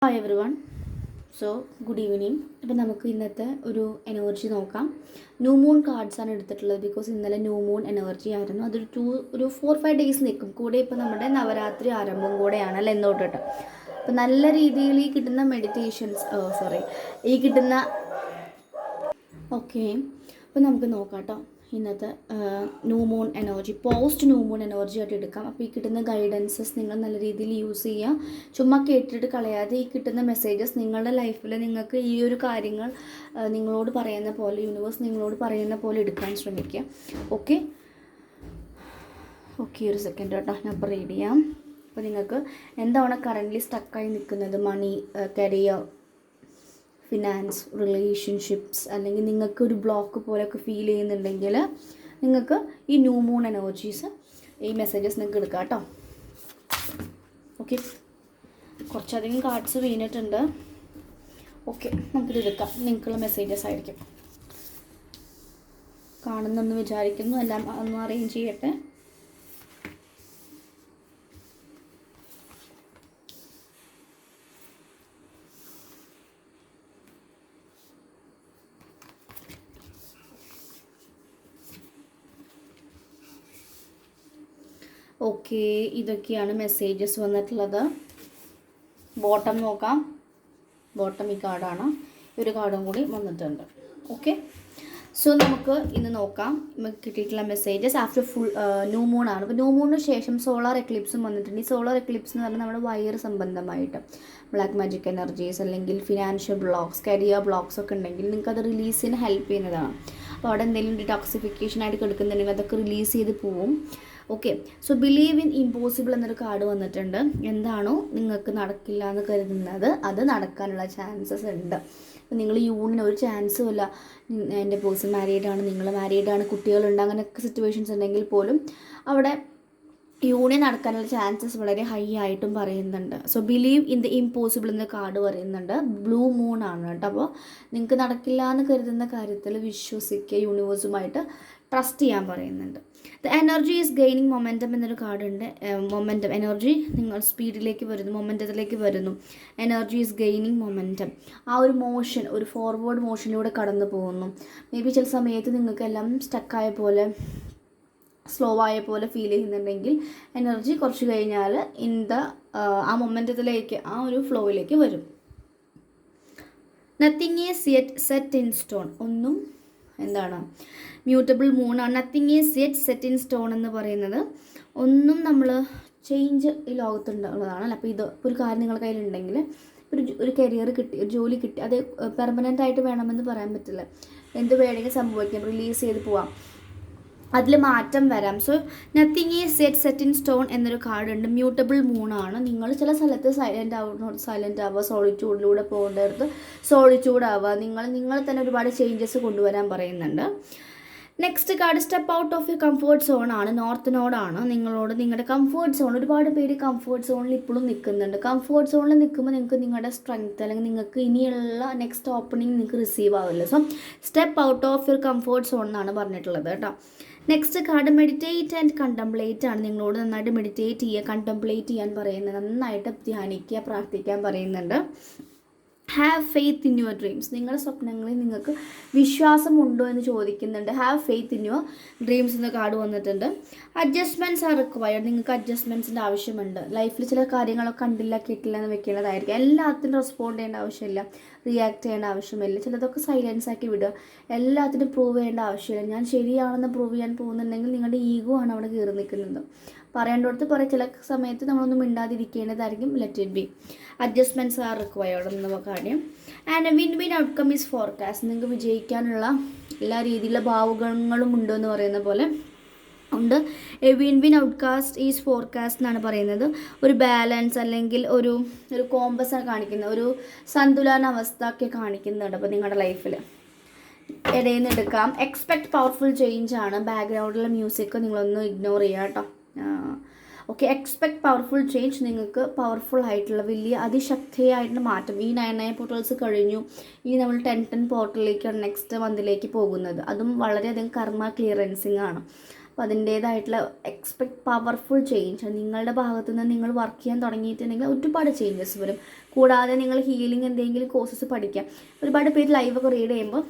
Hi every one. So good evening. അപ്പോൾ നമുക്ക് ഇന്നത്തെ ഒരു എനർജി നോക്കാം. ന്യൂ മൂൺ കാർഡ്സാണ് എടുത്തിട്ടുള്ളത്. ബിക്കോസ് ഇന്നലെ ന്യൂ മൂൺ എനർജി ആയിരുന്നു. ഒരു 4-5 ഡേയ്സ് നിൽക്കും. കൂടെ ഇപ്പോൾ നമ്മുടെ നവരാത്രി ആരംഭം കൂടെയാണ് അല്ല എന്നോട്ടിട്ട്. അപ്പോൾ നല്ല രീതിയിൽ ഈ കിട്ടുന്ന മെഡിറ്റേഷൻസ് ഈ കിട്ടുന്ന ഓക്കെ. അപ്പോൾ നമുക്ക് നോക്കാം കേട്ടോ ഇന്നത്തെ new moon energy, post new moon energy ആയിട്ട് എടുക്കാം. അപ്പോൾ ഈ കിട്ടുന്ന ഗൈഡൻസസ് നിങ്ങൾ നല്ല രീതിയിൽ യൂസ് ചെയ്യുക. ചുമ്മാ കേട്ടിട്ട് കളയാതെ ഈ കിട്ടുന്ന മെസ്സേജസ് നിങ്ങളുടെ ലൈഫിൽ നിങ്ങൾക്ക് ഈ ഒരു കാര്യങ്ങൾ നിങ്ങളോട് പറയുന്ന പോലെ, യൂണിവേഴ്സ് നിങ്ങളോട് പറയുന്ന പോലെ എടുക്കാൻ ശ്രമിക്കുക. ഓക്കെ ഒരു സെക്കൻഡ് കേട്ടോ, ഞാൻ അപ്പോൾ റീഡ് ചെയ്യാം. അപ്പോൾ നിങ്ങൾക്ക് എന്താണ് കറൻ്റ്ലി സ്റ്റക്കായി നിൽക്കുന്നത്, മണി, കരിയർ, ഫിനാൻസ്, റിലേഷൻഷിപ്സ്, അല്ലെങ്കിൽ നിങ്ങൾക്ക് ഒരു ബ്ലോക്ക് പോലെയൊക്കെ ഫീൽ ചെയ്യുന്നുണ്ടെങ്കിൽ നിങ്ങൾക്ക് ഈ ന്യൂ മൂൺ എനർജീസ്, ഈ മെസ്സേജസ് നിങ്ങൾക്ക് എടുക്കാം കേട്ടോ. ഓക്കെ, കുറച്ചധികം കാർഡ്സ് വീണിട്ടുണ്ട്. ഓക്കെ, നമുക്കിത് എടുക്കാം. നിങ്ങൾക്കുള്ള മെസ്സേജസ് ആയിരിക്കും. കാണുന്നെന്ന് വിചാരിക്കുന്നു. എല്ലാം ഒന്ന് അറേഞ്ച് ചെയ്യട്ടെ. ഓക്കെ, ഇതൊക്കെയാണ് മെസ്സേജസ് വന്നിട്ടുള്ളത്. ബോട്ടം നോക്കാം. ബോട്ടം ഈ കാർഡാണ്. ഒരു കാർഡും കൂടി വന്നിട്ടുണ്ട്. ഓക്കെ, സോ നമുക്ക് ഇന്ന് നോക്കാം. നമുക്ക് കിട്ടിയിട്ടുള്ള messages after full new moon ആണ്. അപ്പോൾ ന്യൂ മൂണിന് ശേഷം സോളാർ എക്ലിപ്സും വന്നിട്ടുണ്ട്. ഈ സോളാർ എക്ലിപ്സ് എന്ന് പറഞ്ഞാൽ നമ്മുടെ വയർ സംബന്ധമായിട്ട് ബ്ലാക്ക് മാജിക് എനർജീസ്, അല്ലെങ്കിൽ ഫിനാൻഷ്യൽ ബ്ലോക്സ്, കരിയർ ബ്ലോക്സ് ഒക്കെ ഉണ്ടെങ്കിൽ നിങ്ങൾക്ക് അത് റിലീസിന് ഹെൽപ്പ് ചെയ്യുന്നതാണ്. അപ്പോൾ അവിടെ എന്തെങ്കിലും ഡിടോക്സിഫിക്കേഷൻ ആയിട്ട് കിടക്കുന്നുണ്ടെങ്കിൽ അതൊക്കെ റിലീസ് ചെയ്ത് പോവും. Okay, so believe in impossible എന്നൊരു കാർഡ് വന്നിട്ടുണ്ട്. എന്താണോ നിങ്ങൾക്ക് നടക്കില്ല എന്ന് കരുതുന്നത് അത് നടക്കാനുള്ള ചാൻസസ് ഉണ്ട്. അപ്പോൾ നിങ്ങൾ യൂണിന് ഒരു ചാൻസും ഇല്ല, എൻ്റെ പേഴ്സൺ മാരീഡാണ്, നിങ്ങൾ മാരീഡാണ്, കുട്ടികളുണ്ട്, അങ്ങനെയൊക്കെ സിറ്റുവേഷൻസ് ഉണ്ടെങ്കിൽ പോലും അവിടെ യൂണിയൻ നടക്കാനുള്ള ചാൻസസ് വളരെ ഹൈ ആയിട്ടും പറയുന്നുണ്ട്. So believe in the impossible എന്ന കാർഡ് പറയുന്നുണ്ട്. ബ്ലൂ മൂൺ ആണ് കേട്ടോ. അപ്പോൾ നിങ്ങൾക്ക് നടക്കില്ല എന്ന് കരുതുന്ന കാര്യത്തിൽ വിശ്വസിക്കുക, യൂണിവേഴ്സുമായിട്ട് ട്രസ്റ്റ് ചെയ്യാൻ പറയുന്നുണ്ട്. The energy is gaining momentum എന്നൊരു കാർഡുണ്ട്. മൊമെൻറ്റം എനർജി, നിങ്ങൾ സ്പീഡിലേക്ക് വരുന്നു, മൊമെൻറ്റത്തിലേക്ക് വരുന്നു. Energy is gaining momentum. ആ ഒരു മോഷൻ, ഒരു ഫോർവേഡ് മോഷനിലൂടെ കടന്നു പോകുന്നു. മേ ബി ചില സമയത്ത് നിങ്ങൾക്കെല്ലാം സ്റ്റക്കായ പോലെ, സ്ലോ ആയ പോലെ ഫീൽ ചെയ്യുന്നുണ്ടെങ്കിൽ എനർജി കുറച്ച് കഴിഞ്ഞാൽ ആ മൊമെൻറ്റത്തിലേക്ക്, ആ ഒരു ഫ്ലോയിലേക്ക് വരും. Nothing is yet set in stone. ഒന്നും എന്താണ് മ്യൂട്ടബിൾ മൂണാണ്. Nothing is yet set in stone എന്ന് പറയുന്നത് ഒന്നും നമ്മൾ ചേഞ്ച് ഈ ലോകത്തുള്ളതാണ്. അപ്പോൾ ഇത് ഒരു കാര്യം നിങ്ങളുടെ കയ്യിലുണ്ടെങ്കിൽ, ഒരു കരിയർ കിട്ടി, ഒരു ജോലി കിട്ടി, അത് പെർമനൻ്റ് ആയിട്ട് വേണമെന്ന് പറയാൻ പറ്റില്ല. എന്ത് വേണമെങ്കിൽ സംഭവിക്കാം, റിലീസ് ചെയ്ത് പോവാം, അതിൽ മാറ്റം വരാം. So nothing is set in stone എന്നൊരു കാർഡ് ഉണ്ട്. മ്യൂട്ടബിൾ മൂണാണ്. നിങ്ങൾ ചില സ്ഥലത്ത് സൈലൻ്റ് ആവുക, സോളിറ്റ്യൂഡിലൂടെ പോകേണ്ടടുത്ത് സോളിറ്റ്യൂഡ് ആവുക, നിങ്ങൾ തന്നെ ഒരുപാട് ചേഞ്ചസ് കൊണ്ടുവരാൻ പറയുന്നുണ്ട്. Next card step out of you comfort zone ആണ്. നോർത്ത് നോഡാണ്. നിങ്ങളുടെ കംഫേർട്ട് സോൺ, ഒരുപാട് പേര് കംഫേർട്ട് സോണിൽ ഇപ്പോഴും നിൽക്കുന്നുണ്ട്. കംഫേർട്ട് സോണിൽ നിൽക്കുമ്പോൾ നിങ്ങൾക്ക് നിങ്ങളുടെ സ്ട്രെങ്ത്, അല്ലെങ്കിൽ നിങ്ങൾക്ക് ഇനിയുള്ള നെക്സ്റ്റ് ഓപ്പണിംഗ് നിങ്ങൾക്ക് റിസീവ് ആവില്ല. So step out of your comfort zone എന്നാണ് പറഞ്ഞിട്ടുള്ളത് കേട്ടോ. Next card meditate and contemplate ആണ്. നിങ്ങളോട് നന്നായിട്ട് മെഡിറ്റേറ്റ് ചെയ്യുക, കണ്ടംപ്ലേറ്റ് ചെയ്യാൻ പറയുന്നത്, നന്നായിട്ട് ധ്യാനിക്കുക, പ്രാർത്ഥിക്കാൻ പറയുന്നുണ്ട്. Have faith in your dreams. നിങ്ങളുടെ സ്വപ്നങ്ങളിൽ നിങ്ങൾക്ക് വിശ്വാസമുണ്ടോ എന്ന് ചോദിക്കുന്നുണ്ട്. Have faith in your dreams എന്ന കാർഡ് വന്നിട്ടുണ്ട്. Adjustments are required. നിങ്ങൾക്ക് അഡ്ജസ്റ്റ്മെൻറ്റ്സിൻ്റെ ആവശ്യമുണ്ട്. ലൈഫിൽ ചില കാര്യങ്ങളൊക്കെ കണ്ടില്ല കേട്ടില്ല എന്ന് വെക്കേണ്ടതായിരിക്കും. എല്ലാത്തിനും റെസ്പോണ്ട് ചെയ്യേണ്ട ആവശ്യമില്ല, റിയാക്ട് ചെയ്യേണ്ട ആവശ്യമില്ല. ചിലതൊക്കെ സൈലൻസ് ആക്കി വിടുക. എല്ലാത്തിനും പ്രൂവ് ചെയ്യേണ്ട ആവശ്യമില്ല. ഞാൻ ശരിയാണെന്ന് പ്രൂവ് ചെയ്യാൻ പോകുന്നുണ്ടെങ്കിൽ നിങ്ങളുടെ ഈഗോ ആണ് അവിടെ കയറി നിൽക്കുന്നത്. പറയേണ്ടടുത്ത് ചില സമയത്ത് നമ്മളൊന്നും മിണ്ടാതിരിക്കേണ്ടതായിരിക്കും. Let it be. Adjustments are required എന്ന കാര്യം. And win win outcome is forecast. നിങ്ങൾക്ക് വിജയിക്കാനുള്ള എല്ലാ രീതിയിലുള്ള ഭാവുകങ്ങളും ഉണ്ട് എന്ന് പറയുന്ന പോലെ ഉണ്ട്. A win win outcast is forecast എന്നാണ് പറയുന്നത്. ഒരു ബാലൻസ്, അല്ലെങ്കിൽ ഒരു കോമ്പസ് കാണിക്കുന്ന, ഒരു സന്തുലനാവസ്ഥ ഒക്കെ കാണിക്കുന്നുണ്ട്. അപ്പോൾ നിങ്ങളുടെ ലൈഫിൽ ഇടയിൽ നിന്ന് എടുക്കാം. എക്സ്പെക്ട് പവർഫുൾ ചേഞ്ച് ആണ്. ബാക്ക്ഗ്രൗണ്ടിലെ മ്യൂസിക് നിങ്ങളൊന്ന് ഇഗ്നോർ ചെയ്യുക കേട്ടോ. Okay, expect powerful change. നിങ്ങൾക്ക് പവർഫുൾ ആയിട്ടുള്ള വലിയ അതിശക്തിയായിട്ടുള്ള മാറ്റം. ഈ 9 പോർട്ടൽസ് കഴിഞ്ഞു. ഇനി നമ്മൾ 10 പോർട്ടലിലേക്കാണ് നെക്സ്റ്റ് മന്തിലേക്ക് പോകുന്നത്. അതും വളരെയധികം കർമ്മ ക്ലിയറൻസിങ് ആണ്. അപ്പോൾ അതിൻ്റേതായിട്ടുള്ള പവർഫുൾ ചേഞ്ച് നിങ്ങളുടെ ഭാഗത്തു നിന്ന് നിങ്ങൾ വർക്ക് ചെയ്യാൻ തുടങ്ങിയിട്ടുണ്ടെങ്കിൽ ഒരുപാട് ചേഞ്ചസ് വരും. കൂടാതെ നിങ്ങൾ ഹീലിംഗ് എന്തെങ്കിലും കോഴ്സസ് പഠിക്കാം. ഒരുപാട് പേര് ലൈവൊക്കെ റീഡ് ചെയ്യുമ്പോൾ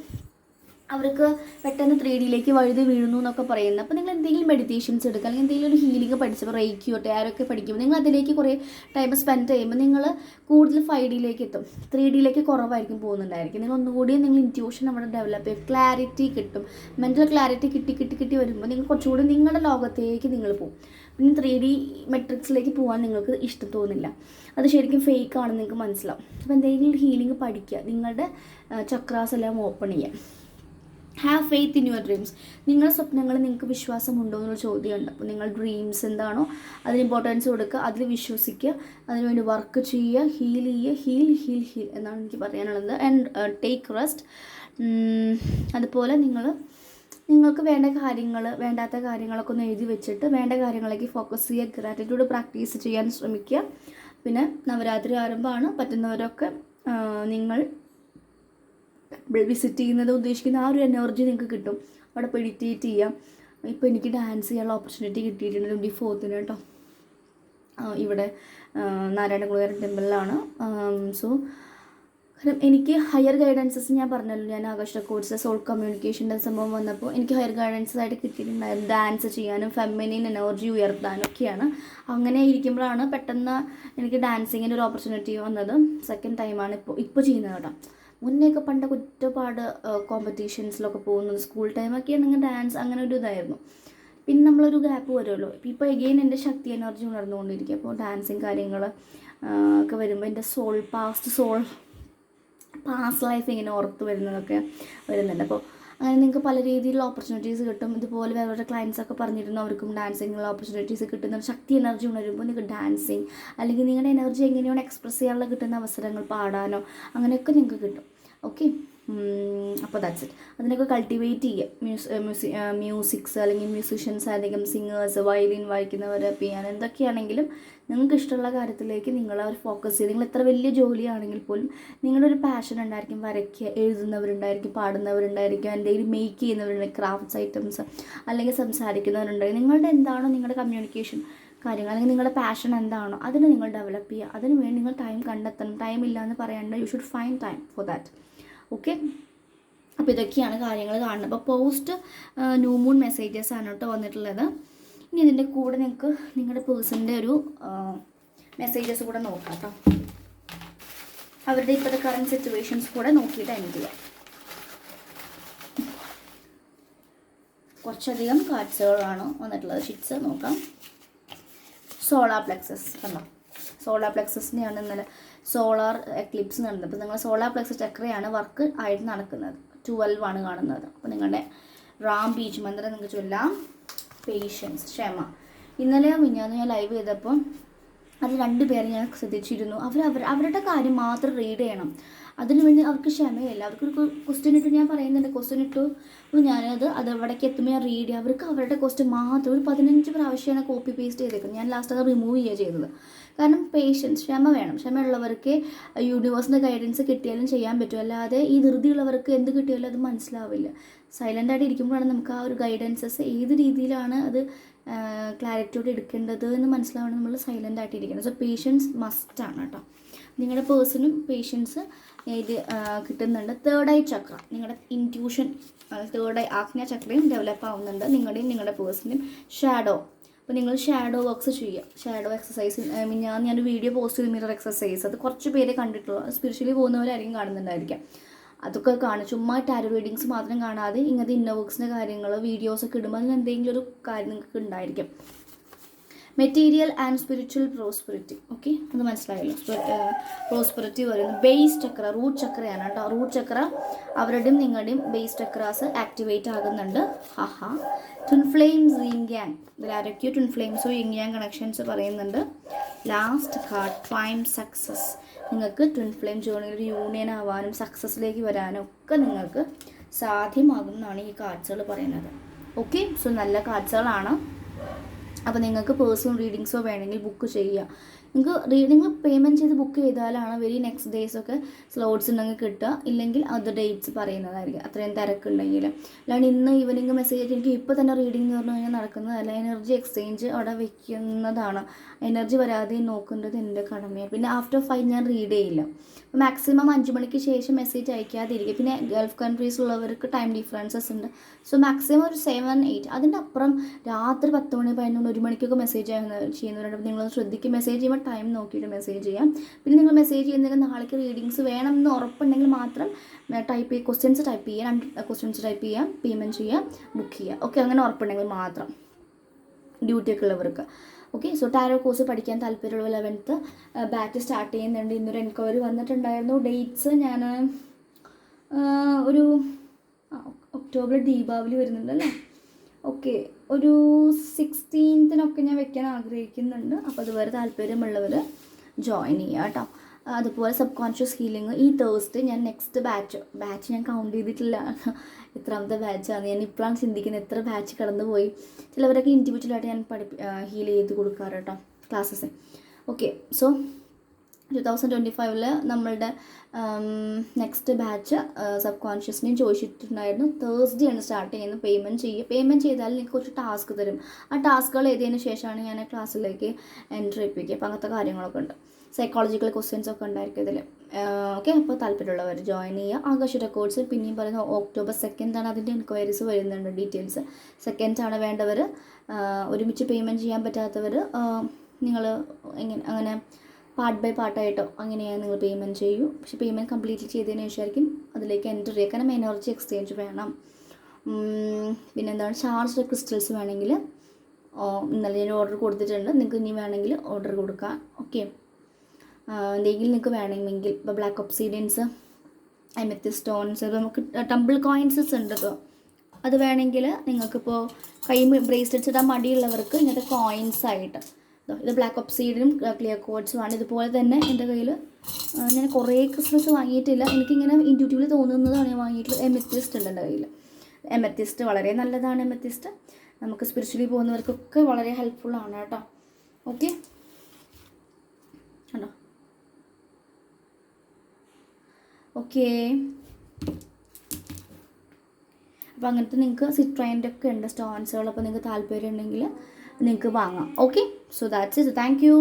അവർക്ക് പെട്ടെന്ന് 3Dയിലേക്ക് വഴുതി വീഴുന്നു എന്നൊക്കെ പറയുന്നത്. അപ്പോൾ നിങ്ങൾ എന്തെങ്കിലും മെഡിറ്റേഷൻസ് എടുക്കുക, അല്ലെങ്കിൽ എന്തെങ്കിലും ഒരു ഹീലിംഗ് പഠിച്ചപ്പോൾ റേക്കിയോ ടാരൊക്കെ പഠിക്കുമ്പോൾ നിങ്ങൾ അതിലേക്ക് കുറേ ടൈം സ്പെൻഡ് ചെയ്യുമ്പോൾ നിങ്ങൾ കൂടുതൽ 5Dയിലേക്ക് എത്തും. 3Dയിലേക്ക് കുറവായിരിക്കും പോകുന്നുണ്ടായിരിക്കും. നിങ്ങൾ ഒന്നുകൂടി നിങ്ങൾ ഇൻറ്റ്യൂഷൻ അവിടെ ഡെവലപ്പ് ചെയ്യും, ക്ലാരിറ്റി കിട്ടും. മെൻ്റൽ ക്ലാരിറ്റി കിട്ടി വരുമ്പോൾ നിങ്ങൾ കുറച്ചുകൂടി നിങ്ങളുടെ ലോകത്തേക്ക് നിങ്ങൾ പോകും. പിന്നെ 3D മെട്രിക്സിലേക്ക് പോകാൻ നിങ്ങൾക്ക് ഇഷ്ടം തോന്നില്ല, അത് ശരിക്കും ഫേക്ക് ആണെന്ന് നിങ്ങൾക്ക് മനസ്സിലാവും. അപ്പോൾ എന്തെങ്കിലും ഹീലിംഗ് പഠിക്കുക, നിങ്ങളുടെ ചക്രാസ് എല്ലാം ഓപ്പൺ ചെയ്യുക. Have faith in your dreams. നിങ്ങളുടെ സ്വപ്നങ്ങൾ നിങ്ങൾക്ക് വിശ്വാസമുണ്ടോ എന്നുള്ള ചോദ്യമുണ്ട്. അപ്പോൾ നിങ്ങൾ ഡ്രീംസ് എന്താണോ അതിന് ഇമ്പോർട്ടൻസ് കൊടുക്കുക, അതിൽ വിശ്വസിക്കുക, അതിനുവേണ്ടി വർക്ക് ചെയ്യുക, ഹീൽ എന്നാണ് എനിക്ക് പറയാനുള്ളത്. And take rest. അതുപോലെ നിങ്ങൾക്ക് വേണ്ടാത്ത കാര്യങ്ങളൊക്കെ ഒന്ന് എഴുതി വെച്ചിട്ട് വേണ്ട കാര്യങ്ങളിലേക്ക് ഫോക്കസ് ചെയ്യുക. ഗ്രാറ്റിറ്റ്യൂഡ് പ്രാക്ടീസ് ചെയ്യാൻ ശ്രമിക്കുക. പിന്നെ നവരാത്രി ആരംഭമാണ്, പറ്റുന്നവരൊക്കെ നിങ്ങൾ വിസിറ്റ് ചെയ്യുന്നത് ഉദ്ദേശിക്കുന്ന ആ ഒരു എനർജി നിങ്ങൾക്ക് കിട്ടും. അവിടെ മെഡിറ്റേറ്റ് ചെയ്യാം. ഇപ്പോൾ എനിക്ക് ഡാൻസ് ചെയ്യാനുള്ള ഓപ്പർച്യൂണിറ്റി കിട്ടിയിട്ടുണ്ട് 24th കേട്ടോ. ഇവിടെ നാരായണകുളങ്ങര ടെമ്പിളിലാണ്. സോ എനിക്ക് ഹയർ ഗൈഡൻസസ് ഞാൻ പറഞ്ഞല്ലോ, ഞാൻ ആകർഷക കോഴ്സ് സോൾ കമ്മ്യൂണിക്കേഷൻ്റെ സംഭവം വന്നപ്പോൾ എനിക്ക് ഹയർ ഗൈഡൻസസ് ആയിട്ട് കിട്ടിയിട്ടുണ്ടായിരുന്നു. ഡാൻസ് ചെയ്യാനും ഫെമിനിൻ എനർജി ഉയർത്താനും ഒക്കെയാണ്. അങ്ങനെ ഇരിക്കുമ്പോഴാണ് പെട്ടെന്ന് എനിക്ക് ഡാൻസിങ്ങിൻ്റെ ഒരു ഓപ്പർച്യൂണിറ്റി വന്നത്. സെക്കൻഡ് ടൈമാണ് ഇപ്പോൾ ചെയ്യുന്നത് കേട്ടോ. മുന്നേയൊക്കെ പണ്ടൊക്കെ ഒരുപാട് കോമ്പറ്റീഷൻസിലൊക്കെ പോകുന്നത് സ്കൂൾ ടൈമൊക്കെ ആണെങ്കിൽ ഡാൻസ് അങ്ങനെ ഒരു ഇതായിരുന്നു. പിന്നെ നമ്മളൊരു ഗ്യാപ്പ് വരുമല്ലോ. ഇപ്പോൾ എഗെയിൻ എൻ്റെ ശക്തി എനർജി ഉണർന്നുകൊണ്ടിരിക്കുക. അപ്പോൾ ഡാൻസിങ് കാര്യങ്ങൾ ഒക്കെ വരുമ്പോൾ എൻ്റെ പാസ്റ്റ് ലൈഫ് ഇങ്ങനെ ഓർത്ത് വരുന്നതൊക്കെ വരുന്നുണ്ട്. അപ്പോൾ അങ്ങനെ നിങ്ങൾക്ക് പല രീതിയിലുള്ള ഓപ്പർച്യൂണിറ്റീസ് കിട്ടും. ഇതുപോലെ വേറെ ക്ലയൻസൊക്കെ പറഞ്ഞിരുന്നു അവർക്കും ഡാൻസിങ്ങിനുള്ള ഓപ്പർച്യൂണിറ്റീസ് കിട്ടുന്ന ശക്തി എനർജി ഉണരുമ്പോൾ നിങ്ങൾക്ക് ഡാൻസിങ് അല്ലെങ്കിൽ നിങ്ങളുടെ എനർജി എങ്ങനെയാണ് എക്സ്പ്രസ് ചെയ്യാനുള്ള കിട്ടുന്ന അവസരങ്ങൾ, പാടാനോ അങ്ങനെയൊക്കെ നിങ്ങൾക്ക് കിട്ടും. ഓക്കെ, അപ്പോൾ ദാറ്റ്സ് ഇറ്റ്. അതിനൊക്കെ കൾട്ടിവേറ്റ് ചെയ്യുക. മ്യൂസിക്സ് അല്ലെങ്കിൽ മ്യൂസിഷ്യൻസ് ആയിരിക്കും, സിംഗേഴ്സ്, വയലിൻ വായിക്കുന്നവർ, പിയാനോ, എന്തൊക്കെയാണെങ്കിലും നിങ്ങൾക്ക് ഇഷ്ടമുള്ള കാര്യത്തിലേക്ക് നിങ്ങൾ അവർ ഫോക്കസ് ചെയ്ത് നിങ്ങൾ എത്ര വലിയ ജോലിയാണെങ്കിൽ പോലും നിങ്ങളുടെ ഒരു പാഷൻ ഉണ്ടായിരിക്കും. വരയ്ക്കുക, എഴുതുന്നവരുണ്ടായിരിക്കും, പാടുന്നവരുണ്ടായിരിക്കും, എന്തെങ്കിലും മേക്ക് ചെയ്യുന്നവരുണ്ടായിരിക്കും, ക്രാഫ്റ്റ്സ് ഐറ്റംസ്, അല്ലെങ്കിൽ സംസാരിക്കുന്നവരുണ്ടായിരിക്കും. നിങ്ങളുടെ എന്താണോ നിങ്ങളുടെ കമ്മ്യൂണിക്കേഷൻ കാര്യങ്ങൾ അല്ലെങ്കിൽ നിങ്ങളുടെ പാഷൻ എന്താണോ അതിന് നിങ്ങൾ ഡെവലപ്പ് ചെയ്യുക. അതിന് വേണ്ടി നിങ്ങൾ ടൈം കണ്ടെത്തണം. ടൈം ഇല്ല എന്ന് പറയാണ്ട് you should find time for that. Okay, അപ്പോൾ ഇതൊക്കെയാണ് കാര്യങ്ങൾ കാണുന്നത്. അപ്പോൾ പോസ്റ്റ് ന്യൂ മൂൺ മെസ്സേജസ് ആണ് കേട്ടോ വന്നിട്ടുള്ളത്. ഇനി ഇതിൻ്റെ കൂടെ നിങ്ങൾക്ക് നിങ്ങളുടെ പേഴ്സണിൻ്റെ ഒരു മെസ്സേജസ് കൂടെ നോക്കാം കേട്ടോ. അവരുടെ ഇപ്പോഴത്തെ കറണ്ട് സിറ്റുവേഷൻസ് കൂടെ നോക്കിയിട്ട് എൻഡ് ചെയ്യാം. കുറച്ചധികം കാർഡ്സുകളാണ് വന്നിട്ടുള്ളത്. ഷിറ്റ്സ് നോക്കാം. സോളാർ പ്ലെക്സസ് കണ്ടോ, സോളാർ പ്ലെക്സസിനെയാണ് ഇന്നലെ സോളാർ എക്ലിപ്സ് നടന്നത്. അപ്പോൾ നിങ്ങൾ സോളാർ പ്ലെക്സസ് ചക്രയാണ് വർക്ക് ആയിട്ട് നടക്കുന്നത്. 12 ആണ് കാണുന്നത്. അപ്പോൾ നിങ്ങളുടെ റാം ബീച്ച് മന്ത്രം നിങ്ങൾക്ക് ചൊല്ലാം. പേഷ്യൻസ്, ക്ഷമ. ഇന്നലെ മിനിഞ്ഞാന്ന് ഞാൻ ലൈവ് ചെയ്തപ്പോൾ അത് 2 പേരെ ഞാൻ ശ്രദ്ധിച്ചിരുന്നു. അവരുടെ കാര്യം മാത്രം റീഡ് ചെയ്യണം. അതിനുവേണ്ടി അവർക്ക് ക്ഷമയില്ല. അവർക്കൊരു ക്വസ്റ്റ്യൻ ഇട്ട് ഞാൻ പറയുന്നുണ്ട്, ക്വസ്റ്റ്യൻ ഇട്ടു ഞാനത് എവിടേക്ക് എത്തുമ്പോൾ ഞാൻ റീഡ് ചെയ്യുക. അവർക്ക് അവരുടെ ക്വസ്റ്റ്യൻ മാത്രം ഒരു 15 പ്രാവശ്യമാണ് കോപ്പി പേസ്റ്റ് ചെയ്തേക്കുന്നത്. ഞാൻ ലാസ്റ്റ് അത് റിമൂവ് ചെയ്യുക ചെയ്തത്. കാരണം പേഷ്യൻസ്, ക്ഷമ വേണം. ക്ഷമയുള്ളവർക്ക് യൂണിവേഴ്സിൻ്റെ ഗൈഡൻസ് കിട്ടിയാലും ചെയ്യാൻ പറ്റും. അല്ലാതെ ഈ ധൃതിയുള്ളവർക്ക് എന്ത് കിട്ടിയാലും അത് മനസ്സിലാവില്ല. സൈലൻ്റായിട്ട് ഇരിക്കുമ്പോഴാണ് നമുക്ക് ആ ഒരു ഗൈഡൻസസ് ഏത് രീതിയിലാണ് അത് ക്ലാരിറ്റിയോടെ എടുക്കേണ്ടത് എന്ന് മനസ്സിലാവണം. നമ്മൾ സൈലൻ്റ് ആയിട്ട് ഇരിക്കണം. സോ പേഷ്യൻസ് മസ്റ്റാണ് കേട്ടോ. നിങ്ങളുടെ പേഴ്സണും പേഷ്യൻസ് ഇത് കിട്ടുന്നുണ്ട്. തേർഡ് ഐ ചക്ര, നിങ്ങളുടെ ഇൻറ്റ്യൂഷൻ, തേർഡ് ഐ ആജ്ഞ ചക്രയും ഡെവലപ്പ് ആവുന്നുണ്ട്. നിങ്ങളുടെ പേഴ്സണും ഷാഡോ. അപ്പോൾ നിങ്ങൾ ഷാഡോ വർക്ക്സ് ചെയ്യുക. ഷാഡോ എക്സസൈസ് ഞാനൊരു വീഡിയോ പോസ്റ്റ് ചെയ്ത് മിറർ എക്സസൈസ്, അത് കുറച്ച് പേരെ കണ്ടിട്ടുള്ളൂ. സ്പിരിച്വലി പോകുന്നവരായിരിക്കും കാണുന്നുണ്ടായിരിക്കാം. അതൊക്കെ കാണും. ചുമ്മാ ടാരോ റീഡിങ്സ് മാത്രം കാണാതെ ഇങ്ങനത്തെ ഇന്നർ വർക്ക്സിൻ്റെ കാര്യങ്ങൾ വീഡിയോസൊക്കെ ഇടുമ്പോൾ അതിന് എന്തെങ്കിലും ഒരു കാര്യം നിങ്ങൾക്ക് ഉണ്ടായിരിക്കും. Material and spiritual prosperity. Okay, അത് മനസ്സിലായല്ലോ. പ്രോസ്പെറിറ്റി പറയുന്നത് ബേസ് ചക്ര, റൂട്ട് ചക്രയാണ് കേട്ടോ. റൂട്ട് ചക്ര അവരുടെയും നിങ്ങളുടെയും ബേസ് ചക്രാസ് ആക്ടിവേറ്റ് ആകുന്നുണ്ട്. Twin flames, Ying Yang. ഇതിൽ ആരൊക്കെയോ ട്വിൻ ഫ്ലെയിംസോ യിങ് യാങ് കണക്ഷൻസ് പറയുന്നുണ്ട്. Last card, find success. നിങ്ങൾക്ക് ട്വിൻ ഫ്ലെയിം ജേർണിയിൽ ഒരു യൂണിയൻ ആവാനും സക്സസ്സിലേക്ക് വരാനും ഒക്കെ നിങ്ങൾക്ക് സാധ്യമാകുമെന്നാണ് ഈ കാർഡ്സുകൾ പറയുന്നത്. ഓക്കെ, സോ നല്ല കാർഡ്സുകളാണ്. അപ്പോൾ നിങ്ങൾക്ക് പേഴ്സണൽ റീഡിങ്സോ വേണമെങ്കിൽ ബുക്ക് ചെയ്യുക. നിങ്ങൾ പേയ്മെൻറ്റ് ചെയ്ത് ബുക്ക് ചെയ്താലാണ് വെരി നെക്സ്റ്റ് ഡേയ്സൊക്കെ സ്ലോട്ട്സ് ഉണ്ടെങ്കിൽ കിട്ടുക, ഇല്ലെങ്കിൽ അത് ഡേറ്റ്സ് പറയുന്നതായിരിക്കും അത്രയും തിരക്കുണ്ടെങ്കിൽ. അല്ലാണ്ട് ഇന്ന് ഈവനിങ് മെസ്സേജ് ആയിട്ട് എനിക്ക് ഇപ്പോൾ തന്നെ റീഡിംഗ് എന്ന് പറഞ്ഞു കഴിഞ്ഞാൽ നടക്കുന്നതല്ല. എനർജി എക്സ്ചേഞ്ച് അവിടെ വെക്കുന്നതാണ്. എനർജി വരാതെ നോക്കേണ്ടത് എൻ്റെ കടമയാണ്. പിന്നെ ആഫ്റ്റർ 5 ഞാൻ റീഡ് ചെയ്യില്ല. മാക്സിമം 5 മണിക്ക് ശേഷം മെസ്സേജ് അയക്കാതിരിക്കും. പിന്നെ ഗൾഫ് കൺട്രീസിലുള്ളവർക്ക് ടൈം ഡിഫറൻസസ് ഉണ്ട്. സോ മാക്സിമം ഒരു 7-8, അതിൻ്റെ അപ്പുറം രാത്രി 10 മണി 11 1 മണിക്കൊക്കെ മെസ്സേജ് ചെയ്യുന്നവരുണ്ട്. നിങ്ങൾ ശ്രദ്ധിക്കും, മെസ്സേജ് ചെയ്യുമ്പോൾ ടൈം നോക്കിയിട്ട് മെസ്സേജ് ചെയ്യാം. പിന്നെ നിങ്ങൾ മെസ്സേജ് ചെയ്യുന്നതിന് നാളേക്ക് റീഡിങ്സ് വേണം എന്ന് ഉറപ്പുണ്ടെങ്കിൽ മാത്രം ക്വസ്റ്റ്യൻസ് ടൈപ്പ് ചെയ്യാം, 2 ക്വസ്റ്റ്യൻസ് ടൈപ്പ് ചെയ്യാം, പേയ്മെൻറ്റ് ചെയ്യാം, ബുക്ക് ചെയ്യാം. ഓക്കെ, അങ്ങനെ ഉറപ്പുണ്ടെങ്കിൽ മാത്രം ഡ്യൂട്ടിയൊക്കെ ഉള്ളവർക്ക്. ഓക്കെ, സോ ടാരോ കോഴ്സ് പഠിക്കാൻ താല്പര്യമുള്ള 11th ബാച്ച് സ്റ്റാർട്ട് ചെയ്യുന്നുണ്ട്. ഇന്നൊരു എൻക്വയറി വന്നിട്ടുണ്ടായിരുന്നു. ഡേറ്റ്സ് ഞാൻ ഒരു ഒക്ടോബർ ദീപാവലി വരുന്നുണ്ടല്ലേ, ഓക്കെ, ഒരു 16th ഞാൻ വെക്കാൻ ആഗ്രഹിക്കുന്നുണ്ട്. അപ്പോൾ അതുവരെ താല്പര്യമുള്ളവർ ജോയിൻ ചെയ്യുക കേട്ടോ. അതുപോലെ സബ് കോൺഷ്യസ് ഹീലിംഗ് ഈ തേഴ്സ്ഡേ ഞാൻ നെക്സ്റ്റ് ബാച്ച് ഞാൻ കൗണ്ട് ചെയ്തിട്ടില്ല എത്രാമത്തെ ബാച്ചാണ്. ഞാൻ ഇപ്പോഴാണ് ചിന്തിക്കുന്നത് എത്ര ബാച്ച് കടന്നു പോയി. ചിലവരൊക്കെ ഇൻഡിവിജ്വലായിട്ട് ഞാൻ ഹീൽ ചെയ്ത് കൊടുക്കാറ് കേട്ടോ ക്ലാസ്സസ്. ഓക്കെ, സോ 2025 നമ്മളുടെ നെക്സ്റ്റ് ബാച്ച് സബ് കോൺഷ്യസിനെയും ചോദിച്ചിട്ടുണ്ടായിരുന്നു. തേഴ്സ്ഡേ ആണ് സ്റ്റാർട്ട് ചെയ്യുന്നത്. പേയ്മെൻറ്റ് ചെയ്താൽ എനിക്ക് കുറച്ച് ടാസ്ക് തരും. ആ ടാസ്കുകൾ എഴുതിയതിന് ശേഷമാണ് ഞാൻ ക്ലാസ്സിലേക്ക് എൻട്രി ചെയ്യിപ്പിക്കുക. അപ്പോൾ അങ്ങനത്തെ കാര്യങ്ങളൊക്കെ ഉണ്ട്. സൈക്കോളജിക്കൽ ക്വസ്റ്റ്യൻസ് ഒക്കെ ഉണ്ടായിരിക്കും ഇതിൽ. ഓക്കെ, അപ്പോൾ താല്പര്യമുള്ളവർ ജോയിൻ ചെയ്യുക. ആകാശ റെക്കോർഡ്സ് പിന്നെയും പറയുന്നത് October 2 അതിൻ്റെ എൻക്വയറീസ് വരുന്നുണ്ട്. ഡീറ്റെയിൽസ് 2 വേണ്ടവർ. ഒരുമിച്ച് പേയ്മെൻറ്റ് ചെയ്യാൻ പറ്റാത്തവർ നിങ്ങൾ അങ്ങനെ പാർട്ട് ബൈ പാർട്ടായിട്ടോ അങ്ങനെയാണ് നിങ്ങൾ പേയ്മെൻറ്റ് ചെയ്യൂ. പക്ഷേ പേയ്മെൻറ്റ് കംപ്ലീറ്റ് ചെയ്തതിന് ശേഷമായിരിക്കും അതിലേക്ക് എൻ്റർ ചെയ്യുക. കാരണം എനർജി എക്സ്ചേഞ്ച് വേണം. പിന്നെന്താണ്, ചാർജ്ഡ് ക്രിസ്റ്റൽസ് വേണമെങ്കിൽ ഇന്നലെ ഞാൻ ഓർഡർ കൊടുത്തിട്ടുണ്ട്. നിങ്ങൾക്ക് ഇനി വേണമെങ്കിൽ ഓർഡർ കൊടുക്കാം. ഓക്കെ, എന്തെങ്കിലും നിങ്ങൾക്ക് വേണമെങ്കിൽ ഇപ്പോൾ ബ്ലാക്ക് ഒബ്സീഡിയൻസ്, അമെത്തിസ്റ്റ് സ്റ്റോൺസ്, നമുക്ക് ടെമ്പിൾ കോയിൻസസ് ഉണ്ട്. ഇപ്പോൾ അത് വേണമെങ്കിൽ നിങ്ങൾക്കിപ്പോൾ കൈ ബ്രേസ്ലെറ്റ്സ് ഇടാൻ മടിയുള്ളവർക്ക് ഇങ്ങനത്തെ കോയിൻസ് ആയിട്ട് ഇത് ബ്ലാക്ക് ഒബ്സീഡിയനും ക്ലിയർ കോഡ്സുമാണ്. ഇതുപോലെ തന്നെ എൻ്റെ കയ്യിൽ ഞാൻ കുറേ ക്രിസ്മസ് വാങ്ങിയിട്ടില്ല. എനിക്കിങ്ങനെ ഇൻറ്റ്യൂട്ടീവ്ലി തോന്നുന്നതാണ് ഞാൻ വാങ്ങിയിട്ടുള്ളത്. എമെത്തിസ്റ്റ് ഉണ്ട് എൻ്റെ കയ്യിൽ. എമെത്തിസ്റ്റ് വളരെ നല്ലതാണ്. എമെത്തിസ്റ്റ് നമുക്ക് സ്പിരിച്വലി പോകുന്നവർക്കൊക്കെ വളരെ ഹെൽപ്ഫുള്ളാണ് കേട്ടോ. ഓക്കെ, കണ്ടോ? ഓക്കെ, അപ്പോൾ അങ്ങനത്തെ നിങ്ങൾക്ക് സിട്രൈൻ്റെ ഒക്കെ ഉണ്ട് സ്റ്റോൺസുകൾ. അപ്പോൾ നിങ്ങൾക്ക് താല്പര്യം ഉണ്ടെങ്കിൽ നിങ്ങൾക്ക് വാങ്ങാം. Okay, so that's it. Thank you.